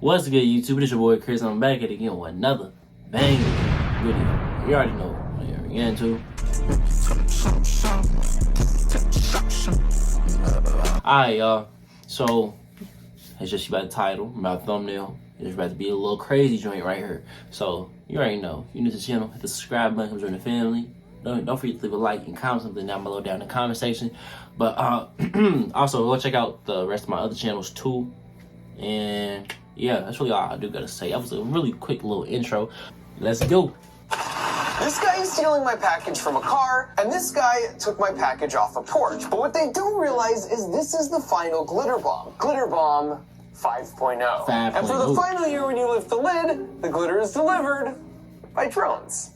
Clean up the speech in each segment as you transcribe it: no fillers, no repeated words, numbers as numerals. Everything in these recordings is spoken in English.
What's good, YouTube? It's your boy Chris. I'm back at it again with another bang video. You already know what you're into. Alright, y'all. So, it's just about the title, about the thumbnail. It's about to be a little crazy joint right here. So, you already know. If you're new to the channel, hit the subscribe button, come join the family. Don't forget to leave a like and comment something down below in the comment section. But also, go check out the rest of my other channels too. And yeah, that's really all I do gotta say. That was a really quick little intro. Let's go. This guy is stealing my package from a car, and this guy took my package off a porch. But what they don't realize is this is the final GlitterBomb. GlitterBomb 5.0. And for the final year when you lift the lid, the glitter is delivered by drones.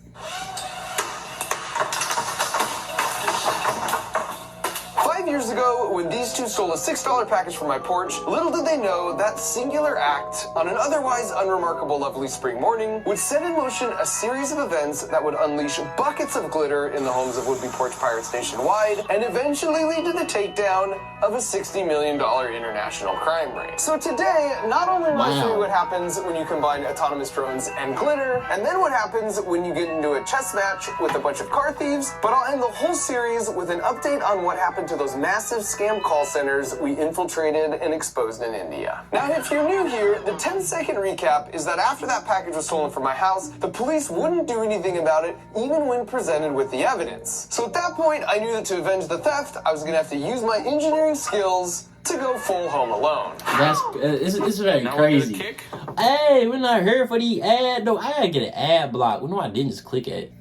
5 years ago, when these two stole a $6 package from my porch, little did they know that singular act, on an otherwise unremarkable lovely spring morning, would set in motion a series of events that would unleash buckets of glitter in the homes of would-be porch pirates nationwide, and eventually lead to the takedown of a $60 million international crime ring. So today, not only will I show you what happens when you combine autonomous drones and glitter, and then what happens when you get into a chess match with a bunch of car thieves, but I'll end the whole series with an update on what happened to those massive scam call centers we infiltrated and exposed in India. Now, if you're new here, the 10-second recap is that after that package was stolen from my house, the police wouldn't do anything about it, even when presented with the evidence. So at that point, I knew that to avenge the theft, I was gonna have to use my engineering skills to go full Home Alone. That's it's very crazy. Hey, we're not here for the ad. No, I gotta get an ad block. Well, no, I didn't just click it.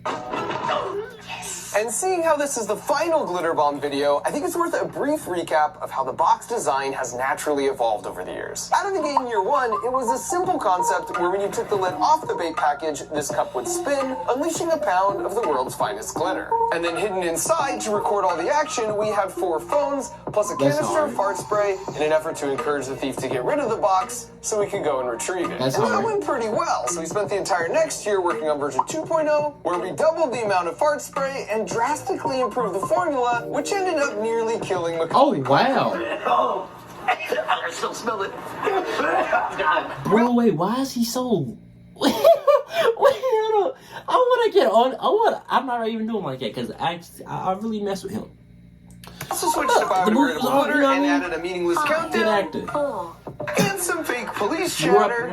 And seeing how this is the final GlitterBomb video, I think it's worth a brief recap of how the box design has naturally evolved over the years. Out of the gate in year one, it was a simple concept where when you took the lid off the bait package, this cup would spin, unleashing a pound of the world's finest glitter. And then hidden inside to record all the action, we had 4 phones, plus a canister of fart spray in an effort to encourage the thief to get rid of the box so we could go and retrieve it. And that went pretty well, so we spent the entire next year working on version 2.0, where we doubled the amount of fart spray and drastically improved the formula, which ended up nearly killing Macaulay. Oh, wow. Oh, I still smell it. Bro, wait, why is he so... wait, I want to get on... I'm not even doing like that, because I really mess with him. Also switched to biodegradable glitter and added a meaningless countdown. And some fake police chatter.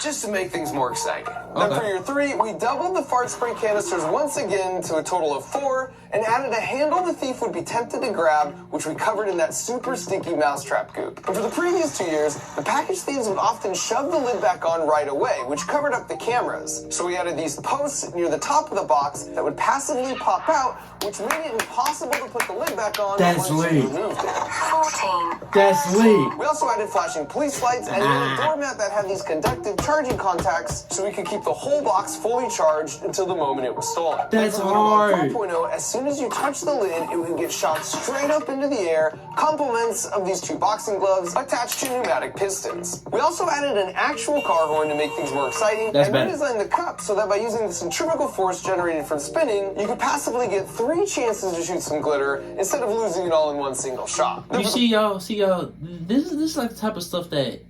Just to make things more exciting. Then for year 3, we doubled the fart spray canisters once again to a total of 4 and added a handle the thief would be tempted to grab, which we covered in that super stinky mousetrap goop. And for the previous 2 years, the package thieves would often shove the lid back on right away, which covered up the cameras. So we added these posts near the top of the box that would passively pop out, which made it impossible to put the lid back on once you removed it. 14. That's lit. We also added flashing police lights and a doormat that had these conductive charging contacts so we could keep the whole box fully charged until the moment it was stolen. That's hard. 4.0, as soon as you touch the lid, it would get shot straight up into the air, compliments of these 2 boxing gloves attached to pneumatic pistons. We also added an actual car horn to make things more exciting, and redesigned the cup so that by using the centrifugal force generated from spinning, you could passively get 3 chances to shoot some glitter instead of losing it all in one single shot. You see y'all, this is like the type of stuff that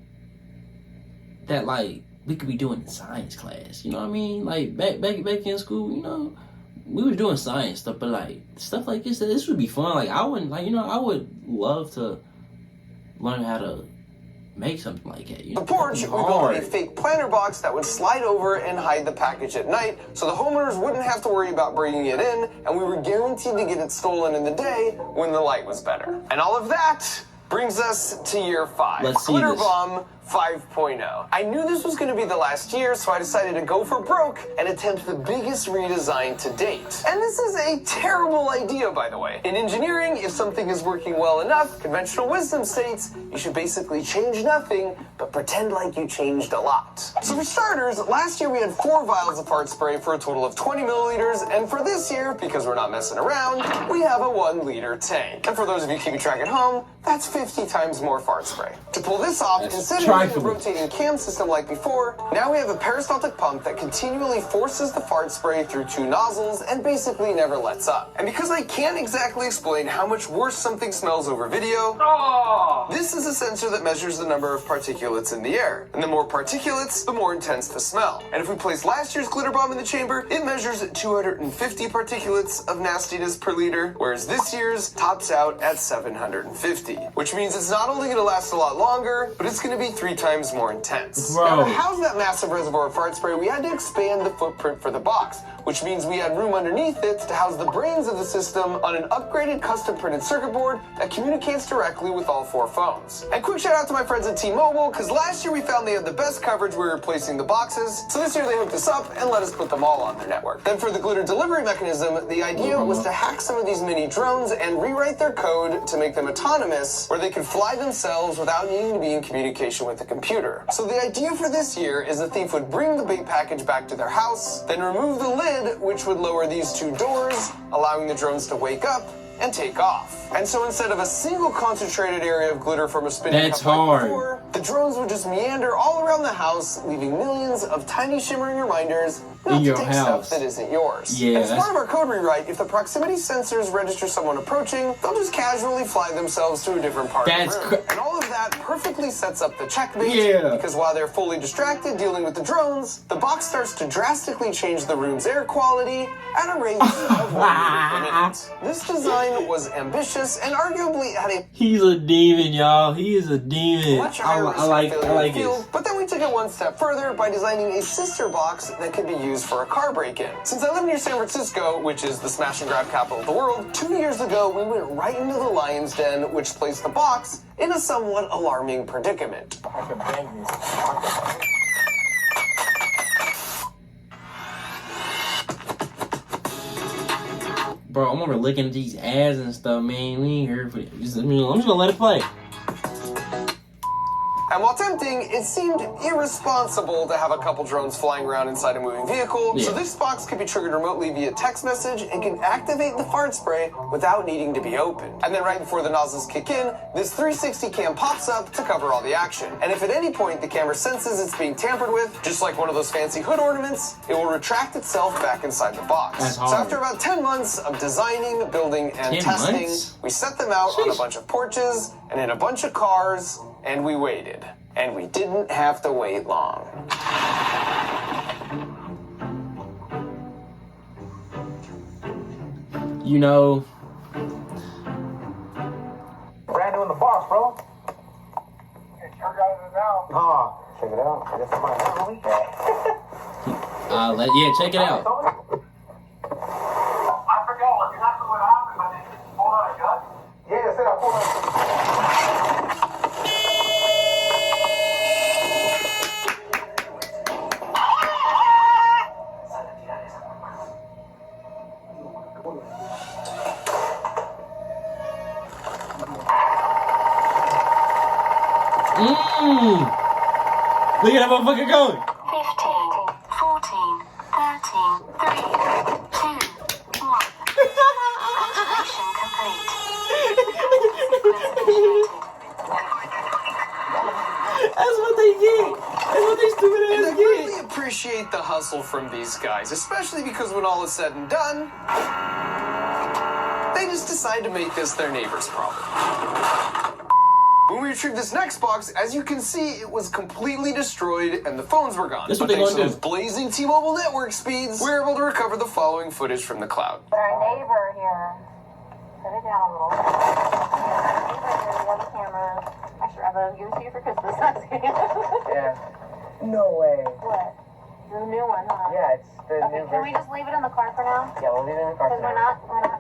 like we could be doing in science class. You know what I mean? Like back in school, you know, we were doing science stuff, but like stuff like this would be fun. Like I wouldn't, like, you know, I would love to learn how to make something like that. You know? The porch, we built a fake planter box that would slide over and hide the package at night, so the homeowners wouldn't have to worry about bringing it in, and we were guaranteed to get it stolen in the day when the light was better. And all of that brings us to year 5. GlitterBomb 5.0. I knew this was going to be the last year, so I decided to go for broke and attempt the biggest redesign to date. And this is a terrible idea, by the way. In engineering, if something is working well enough, conventional wisdom states you should basically change nothing, but pretend like you changed a lot. So for starters, last year we had 4 vials of fart spray for a total of 20 milliliters, and for this year, because we're not messing around, we have a 1-liter tank. And for those of you keeping track at home, that's 50 times more fart spray. To pull this off, That's instead of trifling. using a rotating cam system like before, now we have a peristaltic pump that continually forces the fart spray through two nozzles and basically never lets up. And because I can't exactly explain how much worse something smells over video, this is a sensor that measures the number of particulates in the air. And the more particulates, the more intense the smell. And if we place last year's glitter bomb in the chamber, it measures 250 particulates of nastiness per liter, whereas this year's tops out at 750. Which means it's not only going to last a lot longer, but it's going to be 3 times more intense. Bro. Now, to house that massive reservoir of fart spray, we had to expand the footprint for the box, which means we had room underneath it to house the brains of the system on an upgraded custom printed circuit board that communicates directly with all 4 phones. And quick shout out to my friends at T-Mobile, because last year we found they had the best coverage when we were replacing the boxes, so this year they hooked us up and let us put them all on their network. Then for the glitter delivery mechanism, the idea was to hack some of these mini drones and rewrite their code to make them autonomous, where they could fly themselves without needing to be in communication with the computer. So the idea for this year is the thief would bring the bait package back to their house, then remove the lid, which would lower these 2 doors, allowing the drones to wake up and take off. And so instead of a single concentrated area of glitter from a spinning That's cup like hard. before, the drones would just meander all around the house, leaving millions of tiny shimmering reminders not In to your take house. stuff that isn't yours. Yeah, and as that's- part of our code rewrite, if the proximity sensors register someone approaching, they'll just casually fly themselves to a different part That's of the room. And all of that perfectly sets up the checkmate, Yeah. because while they're fully distracted dealing with the drones, the box starts to drastically change the room's air quality at a rate of 1 meter per minute. This design was ambitious and arguably had a He's a demon, y'all. He is a demon. much I higher risk of like failure in the this. field, but then we took it one step further by designing a sister box that could be used for a car break-in. Since I live near San Francisco, which is the smash and grab capital of the world, 2 years ago we went right into the lion's den, which placed the box in a somewhat alarming predicament. Bro, I'm over looking at these ads and stuff, man. We ain't here for it. I'm just gonna let it play. And while tempting, it seemed irresponsible to have a couple drones flying around inside a moving vehicle, so Yeah. this box can be triggered remotely via text message and can activate the fart spray without needing to be opened. And then right before the nozzles kick in, this 360 cam pops up to cover all the action. And if at any point the camera senses it's being tampered with, just like one of those fancy hood ornaments, it will retract itself back inside the box. That's So hard. after about 10 months of designing, building, and 10 testing, months? we set them out on a Sheesh. bunch of porches and in a bunch of cars, and we waited. And we didn't have to wait long. You know, Brand new in the box, bro. Hey, check it out. Oh, check it out. This is my family. check it out. I forgot exactly what happened, but they pulled out a gun. Yeah, they said I pulled out a gun. Look at that motherfucker going. 15, 14, 13, 3, 2, 1. Activation complete. Sequence initiated. That's what they get. That's what they stupid And I ass get. really appreciate the hustle from these guys, especially because when all is said and done, they just decide to make this their neighbor's problem. When we retrieved this next box, as you can see, it was completely destroyed and the phones were gone. That's what But they thanks to gonna those do. blazing T-Mobile network speeds, we were able to recover the following footage from the cloud. Our neighbor here, set it down a little. Our neighbor here, we have a camera. Actually, I'm going to give it to you for Christmas. Yeah. No way. What? The new one, huh? Yeah, it's the Okay, new can we version. just leave it in the car for now? Yeah, we'll leave it in the car. Because for we're now. not trying to.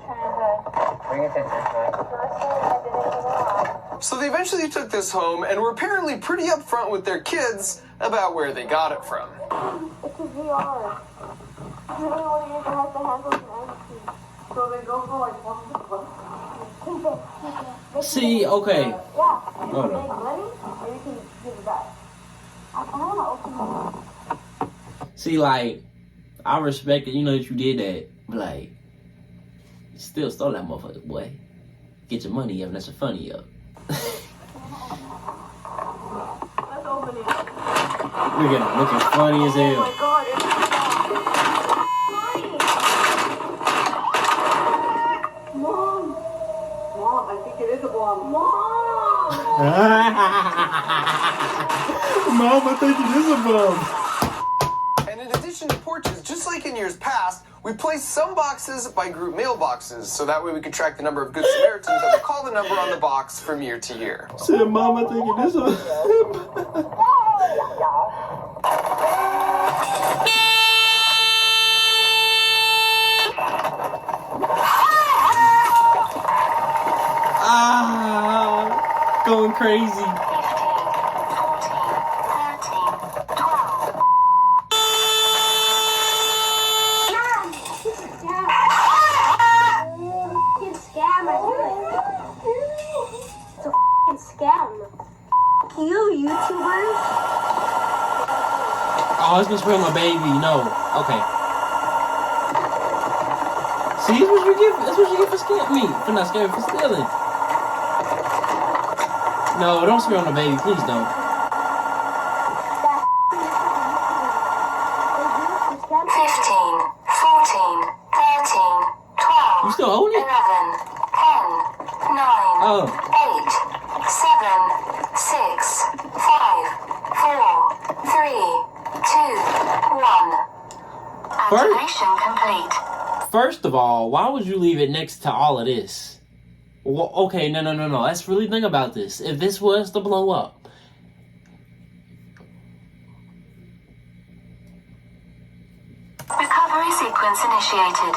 Bring attention to it. First, I did it for the lot. So they eventually took this home and were apparently pretty upfront with their kids about where they got it from. It's a VR. You don't know what you're going to have to handle and everything. So they go for like one. See, okay. Yeah. Hold on. Make money, or you can give it back. I want to open it. See, like, I respect it, you know, that you did that. But, like, you still stole that motherfucker, boy. Get your money up, and that's a funny up. Look at him, looking funny as hell. Oh my god, it's Mom! Mom, I think it is a bomb. Mom! Mom, I think it is a bomb. And in addition to porches, just like in years past, we placed some boxes by group mailboxes, so that way we could track the number of Good Samaritans that would call the number on the box from year to year. Said, Mom, I think it is a going crazy. 15, 14, 13, 12. It's a scam, It's a f***ing scam. You YouTubers. Oh, it's gonna spray my baby. No. Okay. See, that's what you get. That's what you get for for not scaring, for stealing. No, don't spray on the baby. Please don't. 15, 14, 13, 12. You still holding it? 11, 10, 9, Oh. 8, 7, 6, 5, 4, 3, 2, 1. Activation complete. First of all, why would you leave it next to all of this? Well, okay, no. Let's really think about this. If this was to blow up, Recovery sequence initiated.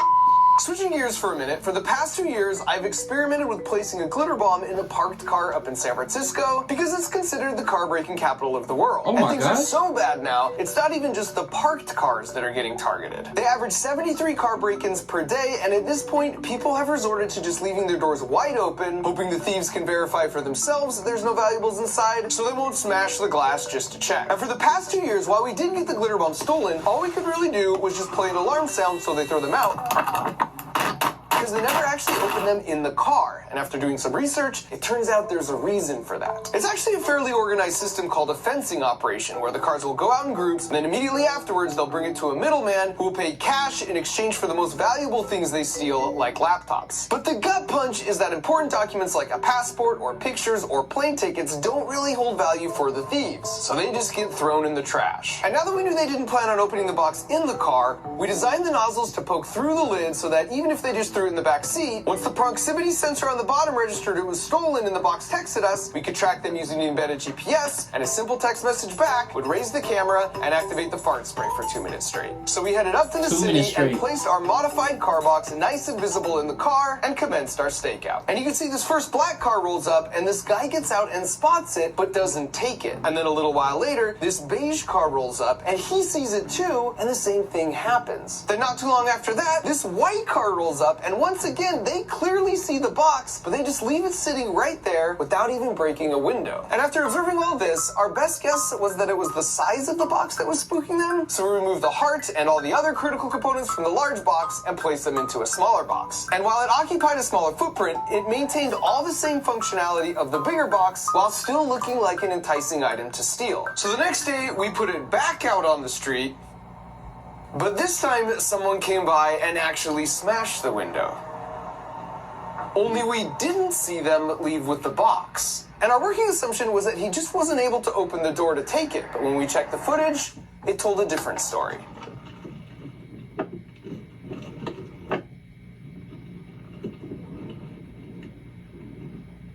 Switching gears for a minute, for the past 2 years, I've experimented with placing a glitter bomb in a parked car up in San Francisco because it's considered the car breaking capital of the world. Oh my and things God. are so bad now, it's not even just the parked cars that are getting targeted. They average 73 car break-ins per day, and at this point, people have resorted to just leaving their doors wide open, hoping the thieves can verify for themselves that there's no valuables inside, so they won't smash the glass just to check. And for the past 2 years, while we did get the glitter bomb stolen, all we could really do was just play an alarm sound so they throw them out, because they never actually opened them in the car. And after doing some research, it turns out there's a reason for that. It's actually a fairly organized system called a fencing operation, where the cars will go out in groups, and then immediately afterwards, they'll bring it to a middleman who will pay cash in exchange for the most valuable things they steal, like laptops. But the gut punch is that important documents like a passport or pictures or plane tickets don't really hold value for the thieves, so they just get thrown in the trash. And now that we knew they didn't plan on opening the box in the car, we designed the nozzles to poke through the lid so that even if they just threw it in the back seat, once the proximity sensor on the bottom registered it was stolen and the box texted us, we could track them using the embedded GPS, and a simple text message back would raise the camera and activate the fart spray for 2 minutes straight. So we headed up to the 2 city minutes straight. and placed our modified car box nice and visible in the car and commenced our stakeout. And you can see this first black car rolls up and this guy gets out and spots it but doesn't take it. And then a little while later, this beige car rolls up and he sees it too, and the same thing happens. Then not too long after that, this white car rolls up, and once again, they clearly see the box, but they just leave it sitting right there without even breaking a window. And after observing all this, our best guess was that it was the size of the box that was spooking them, so we removed the heart and all the other critical components from the large box and placed them into a smaller box. And while it occupied a smaller footprint, it maintained all the same functionality of the bigger box while still looking like an enticing item to steal. So the next day, we put it back out on the street, but this time someone came by and actually smashed the window. Only we didn't see them leave with the box. And our working assumption was that he just wasn't able to open the door to take it, but when we checked the footage, it told a different story.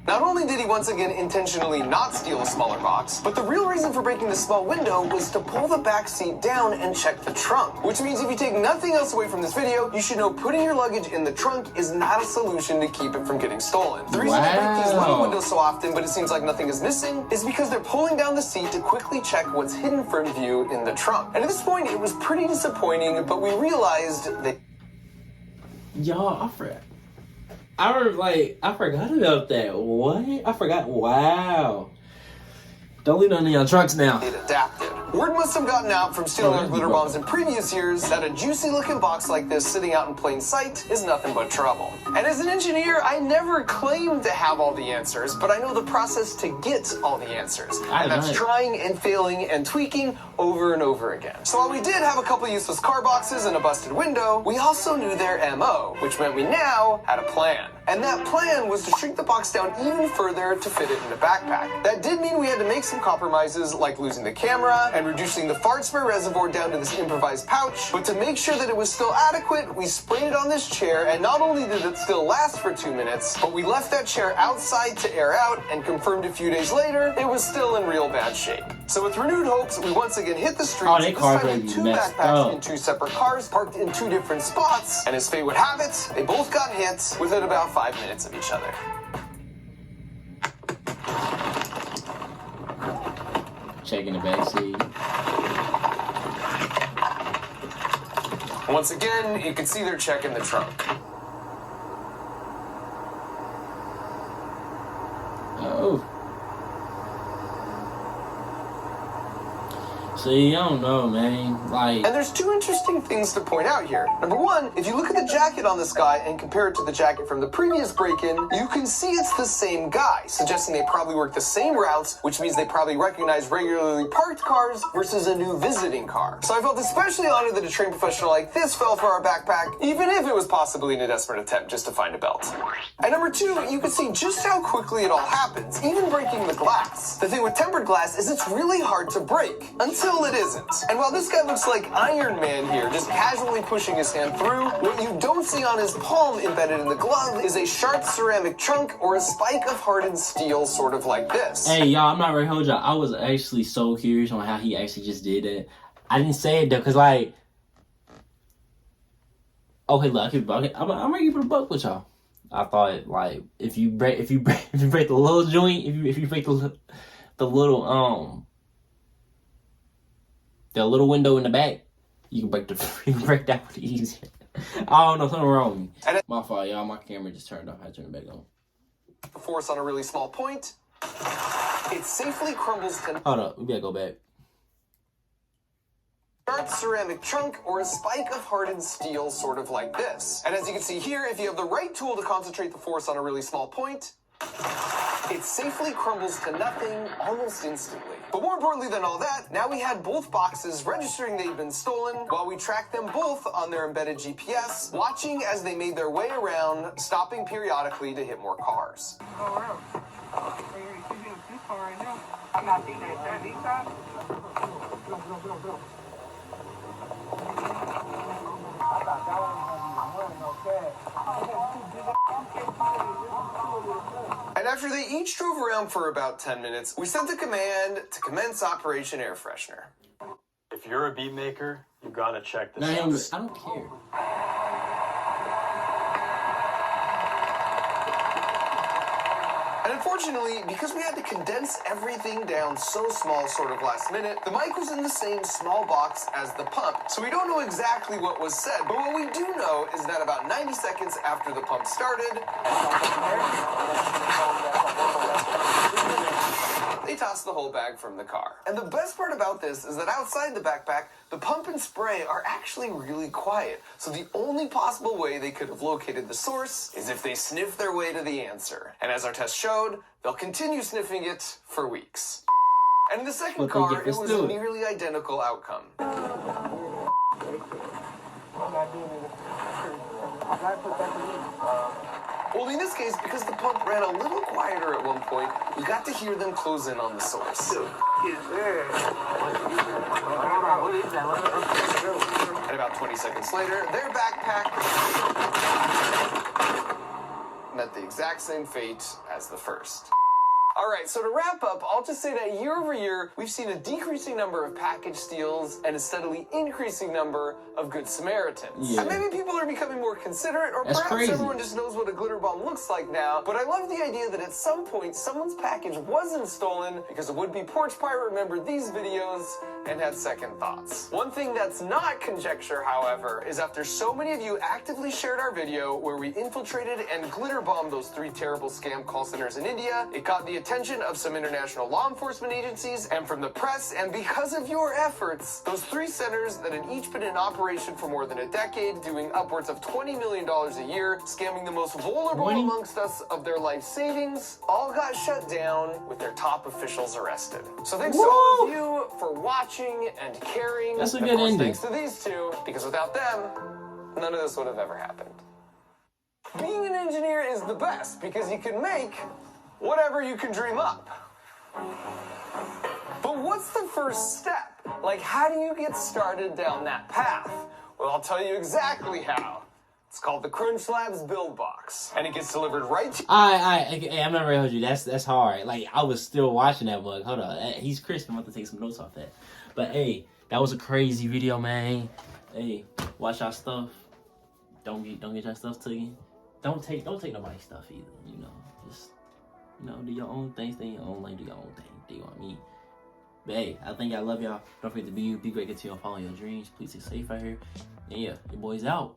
Not only did he once again intentionally not steal a smaller box, but the real reason for breaking the small window was to pull the back seat down and check the trunk. Which means if you take nothing else away from this video, you should know putting your luggage in the trunk is not a solution to keep it from getting stolen. The reason they break these little windows so often, but it seems like nothing is missing, is because they're pulling down the seat to quickly check what's hidden from view in the trunk. And at this point, it was pretty disappointing, but we realized that... y'all, I forgot about that. What? I forgot. Wow. Don't leave none of y'all trunks now. it adapted. Word must have gotten out from stealing our glitter bombs in previous years that a juicy looking box like this sitting out in plain sight is nothing but trouble. And as an engineer, I never claimed to have all the answers, but I know the process to get all the answers. And that's trying and failing and tweaking over and over again. So while we did have a couple useless car boxes and a busted window, we also knew their MO, which meant we now had a plan. And that plan was to shrink the box down even further to fit it in a backpack. That did mean we had to make some compromises, like losing the camera and reducing the fart spray reservoir down to this improvised pouch. But to make sure that it was still adequate, we sprayed it on this chair, and not only did it still last for 2 minutes, but we left that chair outside to air out and confirmed a few days later it was still in real bad shape. So with renewed hopes, we once again hit the streets, this time with 2 backpacks in 2 separate cars, parked in 2 different spots, and as fate would have it, they both got hit within about 5 minutes of each other. Checking the back seat. Once again, you can see they're checking the trunk. Oh. See, I don't know, man. Like, and there's 2 interesting things to point out here. Number 1, if you look at the jacket on this guy and compare it to the jacket from the previous break-in, you can see it's the same guy, suggesting they probably work the same routes, which means they probably recognize regularly parked cars versus a new visiting car. So I felt especially honored that a trained professional like this fell for our backpack, even if it was possibly in a desperate attempt just to find a belt. And number 2, you can see just how quickly it all happens, even breaking the glass. The thing with tempered glass is it's really hard to break, until it isn't. And while this guy looks like Iron Man here, just casually pushing his hand through, what you don't see on his palm embedded in the glove is a sharp ceramic chunk or a spike of hardened steel, sort of like this. Hey, y'all, I'm not ready to hold y'all. I was actually so curious on how he actually just did that. I didn't say it though, cause like, okay, look, I'm gonna keep it a buck with y'all. I thought like if you break the little joint, if you break the little the little window in the back, you can break that pretty easy. I don't know, something wrong with me. My fault, y'all. My camera just turned off. I turned it back on. The force on a really small point, it safely crumbles to... Hold up, we gotta go back. Sharp ceramic chunk or a spike of hardened steel, sort of like this. And as you can see here, if you have the right tool to concentrate the force on a really small point, it safely crumbles to nothing almost instantly. But more importantly than all that, now we had both boxes registering they'd been stolen while we tracked them both on their embedded GPS, watching as they made their way around, stopping periodically to hit more cars. I'm not seeing that. These guys? And after they each drove around for about 10 minutes, we sent the command to commence Operation Air Freshener. If you're a beat maker, you gotta check this out. out. I don't care. And unfortunately, because we had to condense everything down so small sort of last minute, the mic was in the same small box as the pump, so we don't know exactly what was said. But what we do know is that about 90 seconds after the pump started, they tossed the whole bag from the car. And the best part about this is that outside the backpack, the pump and spray are actually really quiet. So the only possible way they could have located the source is if they sniffed their way to the answer. And as our test showed, they'll continue sniffing it for weeks. And in the second car, it was a nearly identical outcome. Only in this case, because the pump ran a little quieter at one point, we got to hear them close in on the source. And about 20 seconds later, their backpack met the exact same fate as the first. All right, so to wrap up, I'll just say that year over year, we've seen a decreasing number of package steals and a steadily increasing number of Good Samaritans. Yeah. And maybe people are becoming more considerate, or That's perhaps crazy. everyone just knows what a glitter bomb looks like now. But I love the idea that at some point, someone's package wasn't stolen because a would-be porch pirate remembered these videos and had second thoughts. One thing that's not conjecture, however, is after so many of you actively shared our video where we infiltrated and glitter bombed those 3 terrible scam call centers in India, it got the attention of some international law enforcement agencies and from the press, and because of your efforts, those 3 centers that had each been in operation for more than a decade, doing upwards of $20 million a year, scamming the most vulnerable amongst us of their life savings, all got shut down with their top officials arrested. So thanks to all of you for watching and caring. That's a and good of course, ending. thanks to these two, because without them, none of this would have ever happened. Being an engineer is the best because you can make whatever you can dream up. But what's the first step? Like, how do you get started down that path? Well, I'll tell you exactly how. It's called the Crunch Labs Build Box, and it gets delivered right to Hey, I'm not ready to hold you. That's hard. Like, I was still watching that mug. Hold on. He's crisp. I'm about to take some notes off that. But hey, that was a crazy video, man. Hey, watch your stuff. Don't get your stuff taken. Don't take nobody's stuff either. You know, just do your own thing. Stay in your own lane. Do your own thing. Do you know what I mean? But hey, I think I love y'all. Don't forget to be you. Be great. Continue on following your dreams. Please stay safe out here. And yeah, your boy's out.